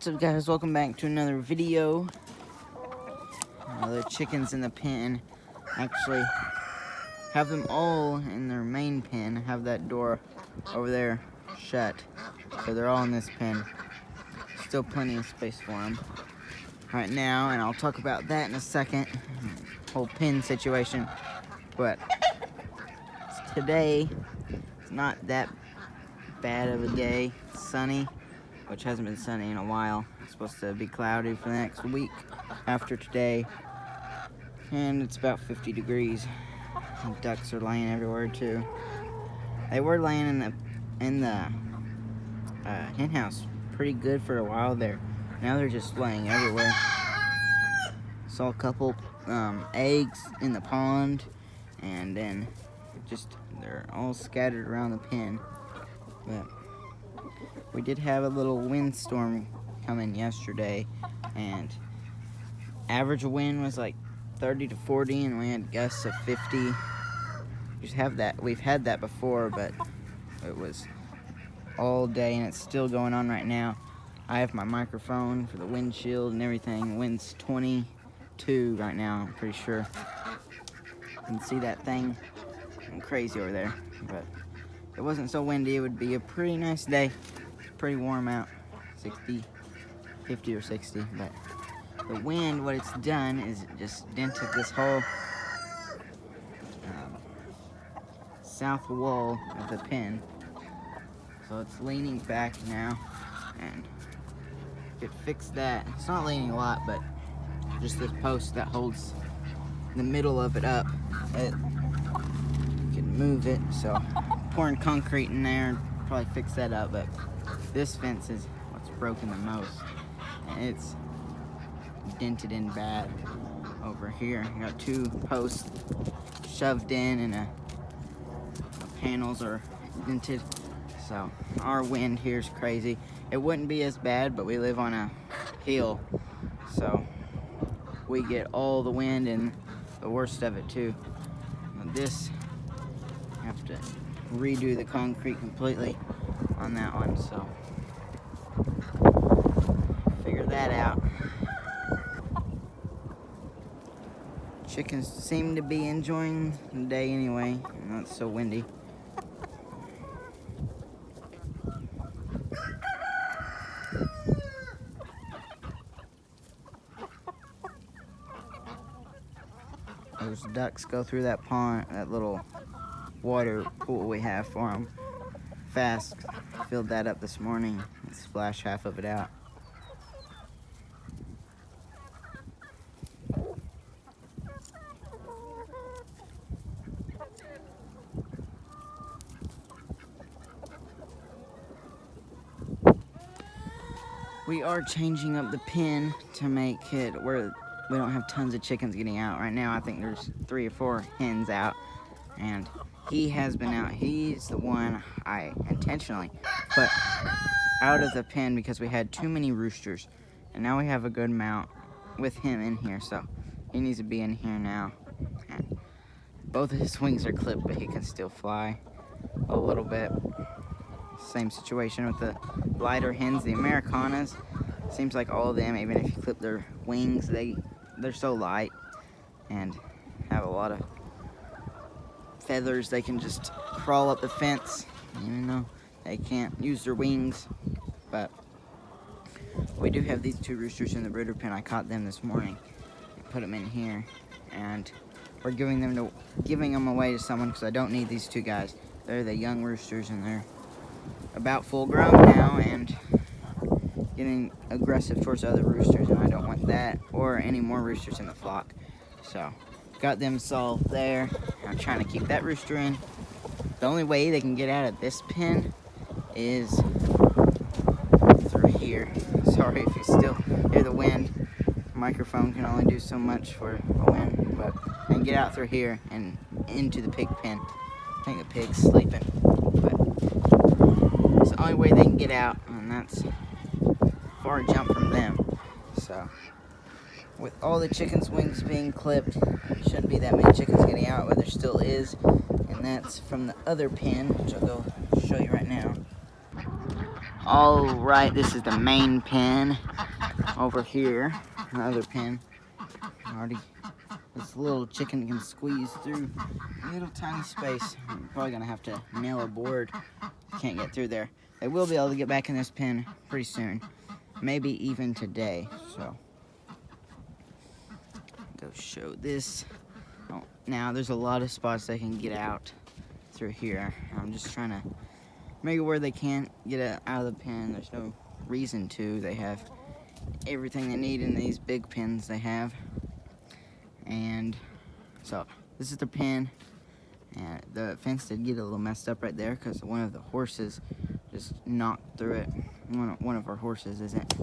What's up, guys? Welcome back to another video. The chickens in the pen, actually have them all in their main pen, have that door over there shut, so they're all in this pen. Still plenty of space for them right now, and I'll talk about that in a second, whole pen situation. But today, it's not that bad of a day. It's sunny, which hasn't been sunny in a while. It's supposed to be cloudy for the next week after today, and it's about 50 degrees. And ducks are laying everywhere too. They were laying in the hen house pretty good for a while there. Now they're just laying everywhere. Saw a couple eggs in the pond, and then they're all scattered around the pen. But we did have a little windstorm coming yesterday, and average wind was like 30 to 40, and we had gusts of 50. We've had that before, but it was all day, and it's still going on right now. I have my microphone for the windshield and everything. Wind's 22 right now, I'm pretty sure. You can see that thing going crazy over there. But if it wasn't so windy, it would be a pretty nice day. It's pretty warm out, 60, 50 or 60. But the wind, what it's done is it just dented this whole south wall of the pen. So it's leaning back now, and it fixed that. It's not leaning a lot, but just this post that holds the middle of it up, it can move it. So pouring concrete in there and probably fix that up. But this fence is what's broken the most, and it's dented in bad over here. You got two posts shoved in, and the panels are dented. So our wind here is crazy. It wouldn't be as bad, but we live on a hill, so we get all the wind and the worst of it too. This, I have to redo the concrete completely on that one, so figure that out. Chickens seem to be enjoying the day anyway, not so windy. Those ducks go through that pond, that little water pool we have for them, fast. Filled that up this morning and splashed half of it out. We are changing up the pen to make it where we don't have tons of chickens getting out. Right now I think there's 3 or 4 hens out, and he has been out. He's the one I intentionally put out of the pen because we had too many roosters, and now we have a good amount with him in here, so he needs to be in here now. And both of his wings are clipped, but he can still fly a little bit. Same situation with the lighter hens, the Americanas. Seems like all of them, even if you clip their wings, they're so light and have a lot of feathers. They can just crawl up the fence, even though they can't use their wings. But we do have these 2 roosters in the brooder pen. I caught them this morning and put them in here, and we're giving them away to someone because I don't need these 2 guys. They're the young roosters, and they're about full grown now and getting aggressive towards other roosters, and I don't want that or any more roosters in the flock. So got them solved there. I'm trying to keep that rooster in. The only way they can get out of this pen is through here. Sorry if you still hear the wind. Microphone can only do so much for the wind, but I can get out through here and into the pig pen. I think the pig's sleeping, but it's the only way they can get out, and that's far jump from them. So with all the chickens' wings being clipped, shouldn't be that many chickens getting out, but there still is, and that's from the other pen, which I'll go show you right now. Alright, this is the main pen. Over here, another pen. Already, this little chicken can squeeze through a little tiny space. I'm probably gonna have to nail a board. Can't get through there. They will be able to get back in this pen pretty soon. Maybe even today, so. Go show this. Oh, now there's a lot of spots they can get out through here. I'm just trying to make it where they can't get it out of the pen. There's no reason to. They have everything they need in these big pens they have. And so this is the pen, and the fence did get a little messed up right there because one of the horses just knocked through it. One of our horses isn't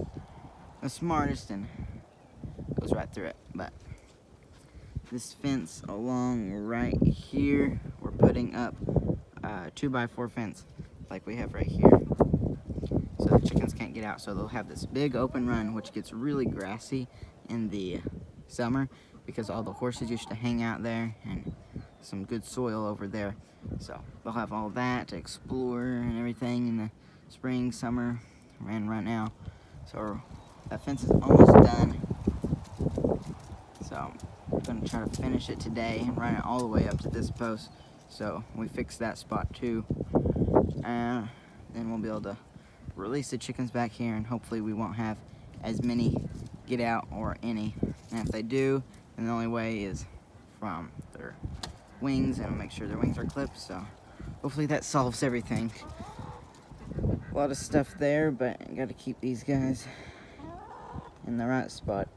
the smartest and goes right through it. But this fence along right here, we're putting up a 2x4 fence like we have right here, so the chickens can't get out. So they'll have this big open run, which gets really grassy in the summer because all the horses used to hang out there, and some good soil over there. So they'll have all that to explore and everything in the spring, summer, and right now. So that fence is almost done. So I'm gonna try to finish it today and run it all the way up to this post. So we fixed that spot too. Then we'll be able to release the chickens back here, and hopefully we won't have as many get out or any. And if they do, then the only way is from their wings, and I'll make sure their wings are clipped. So hopefully that solves everything. A lot of stuff there, but I gotta keep these guys in the right spot.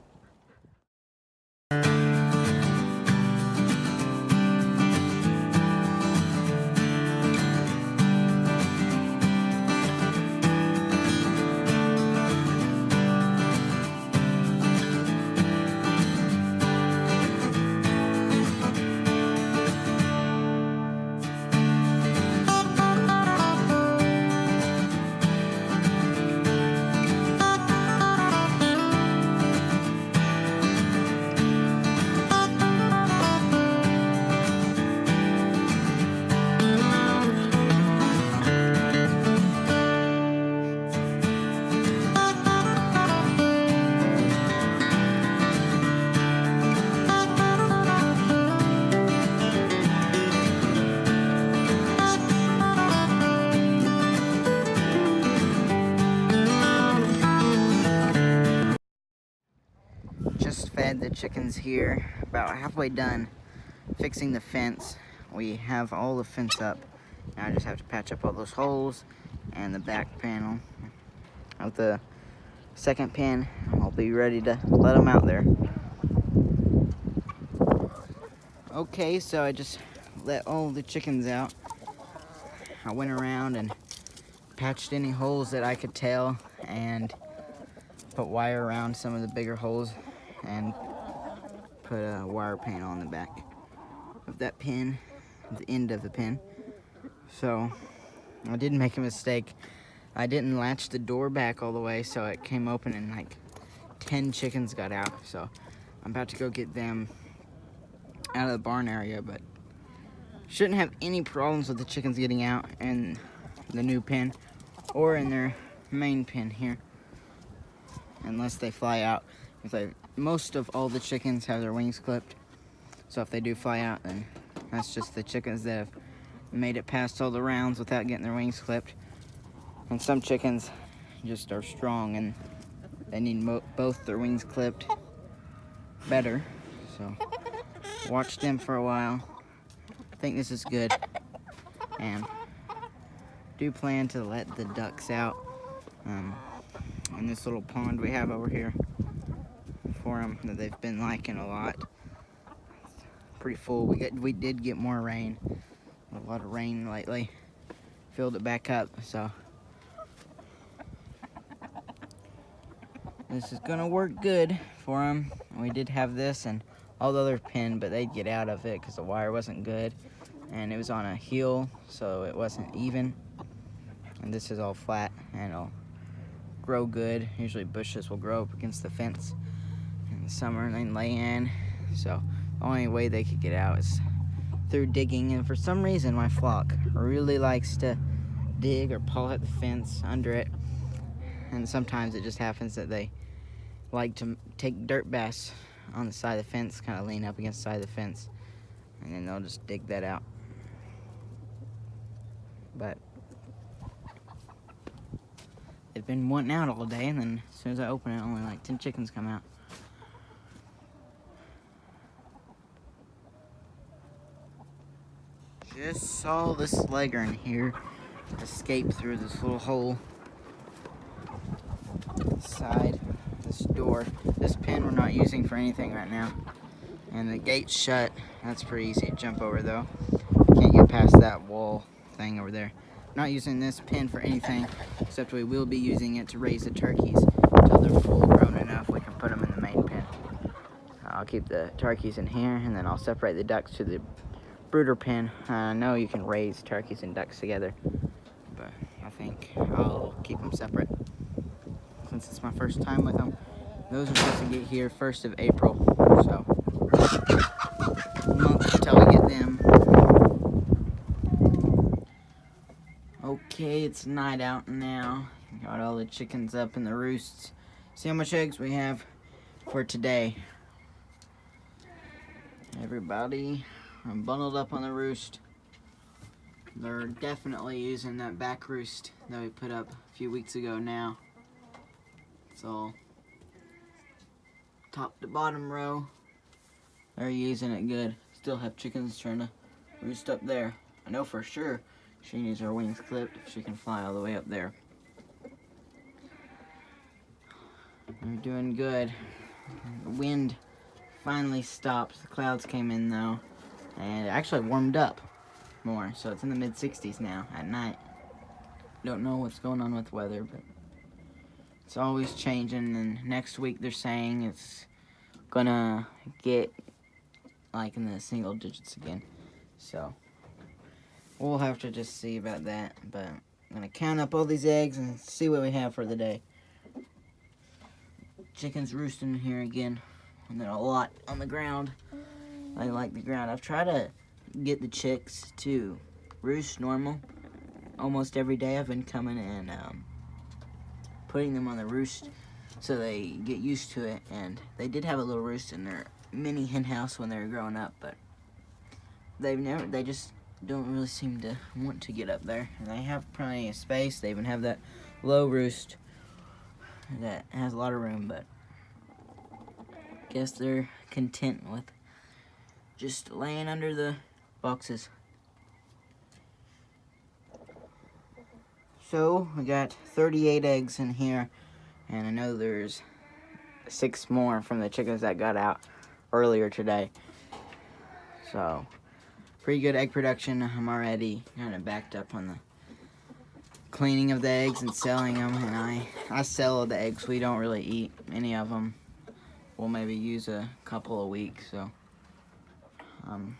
Just fed the chickens here, about halfway done fixing the fence. We have all the fence up. Now I just have to patch up all those holes and the back panel. With the second pen, I'll be ready to let them out there. Okay, so I just let all the chickens out. I went around and patched any holes that I could tell and put wire around some of the bigger holes and put a wire panel on the back of that pin, the end of the pin. So I did make a mistake. I didn't latch the door back all the way, so it came open and like 10 chickens got out. So I'm about to go get them out of the barn area, but shouldn't have any problems with the chickens getting out in the new pen or in their main pen here, unless they fly out. Most of all the chickens have their wings clipped, so if they do fly out, then that's just the chickens that have made it past all the rounds without getting their wings clipped. And some chickens just are strong and they need both their wings clipped better. So watch them for a while. I think this is good, and do plan to let the ducks out in this little pond we have over here for them that they've been liking a lot. Pretty full. We did get more rain, a lot of rain lately, filled it back up. So this is gonna work good for them. We did have this and all the other pen, but they'd get out of it because the wire wasn't good and it was on a hill, so it wasn't even. And this is all flat and it'll grow good. Usually bushes will grow up against the fence in the summer and then lay in. So the only way they could get out is through digging, and for some reason my flock really likes to dig or pull at the fence under it. and sometimes it just happens that they like to take dirt baths on the side of the fence, kind of lean up against the side of the fence, and then they'll just dig that out. But they've been wanting out all day, and then as soon as I open it, only like 10 chickens come out. Just saw this leghorn here escape through this little hole inside this door. This pin we're not using for anything right now, and the gate's shut. That's pretty easy to jump over though. Can't get past that wall thing over there. Not using this pin for anything, except we will be using it to raise the turkeys until they're full grown enough we can put them in the main pen. I'll keep the turkeys in here, and then I'll separate the ducks to the brooder pen. I know you can raise turkeys and ducks together, but I think I'll keep them separate since it's my first time with them. Those are supposed to get here 1st of April, so a month until we get them. Okay, it's night out now. Got all the chickens up in the roosts. See how much eggs we have for today. Everybody are bundled up on the roost. They're definitely using that back roost that we put up a few weeks ago now. It's all top to bottom row. They're using it good. Still have chickens trying to roost up there. I know for sure she needs her wings clipped if she can fly all the way up there. They're doing good. The wind finally stopped. The clouds came in though, and it actually warmed up more, so it's in the mid-60s now at night. Don't know what's going on with weather, but it's always changing, and next week they're saying it's gonna get like in the single digits again, so we'll have to just see about that. But I'm gonna count up all these eggs and see what we have for the day. Chickens roosting here again, and then a lot on the ground. I like the ground. I've tried to get the chicks to roost normal almost every day. I've been coming and putting them on the roost so they get used to it, and they did have a little roost in their mini hen house when they were growing up, but they just don't really seem to want to get up there. And they have plenty of space. They even have that low roost that has a lot of room, but I guess they're content with just laying under the boxes. So we got 38 eggs in here, and I know there's 6 more from the chickens that got out earlier today. So pretty good egg production. I'm already kind of backed up on the cleaning of the eggs and selling them, and I sell the eggs. We don't really eat any of them. We'll maybe use a couple a week, so I'm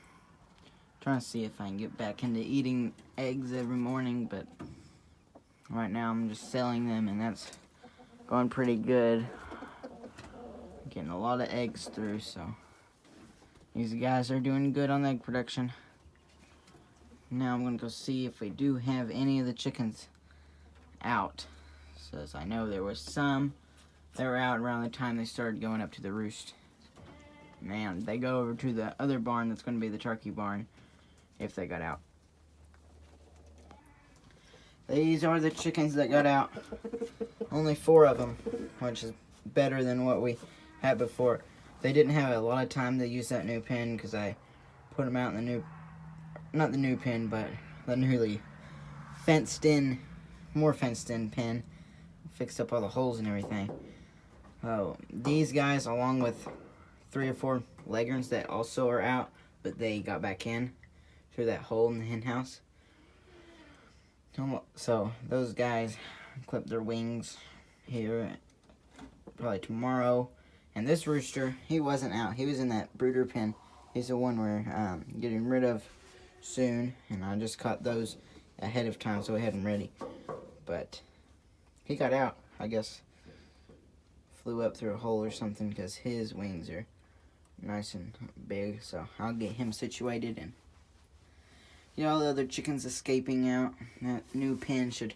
trying to see if I can get back into eating eggs every morning, but right now I'm just selling them, and that's going pretty good. Getting a lot of eggs through, so these guys are doing good on the egg production. Now I'm gonna go see if we do have any of the chickens out. Says I know there was some that were out around the time they started going up to the roost. Man, they go over to the other barn that's going to be the turkey barn if they got out. These are the chickens that got out. Only 4 of them, which is better than what we had before. They didn't have a lot of time to use that new pen because I put them out in the new, not the new pen, but the newly fenced in, more fenced in pen. Fixed up all the holes and everything. Oh, these guys, along with 3 or 4 leghorns that also are out, but they got back in through that hole in the hen house. So those guys clip their wings here probably tomorrow. And this rooster, he wasn't out. He was in that brooder pen. He's the one we're getting rid of soon, and I just caught those ahead of time so we had them ready. But he got out, I guess. Flew up through a hole or something because his wings are nice and big, so I'll get him situated and get all the other chickens escaping out. That new pen should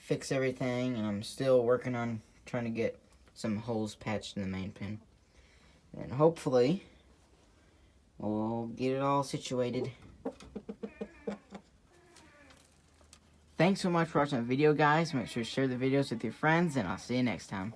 fix everything, and I'm still working on trying to get some holes patched in the main pin. And hopefully, we'll get it all situated. Thanks so much for watching the video, guys. Make sure to share the videos with your friends, and I'll see you next time.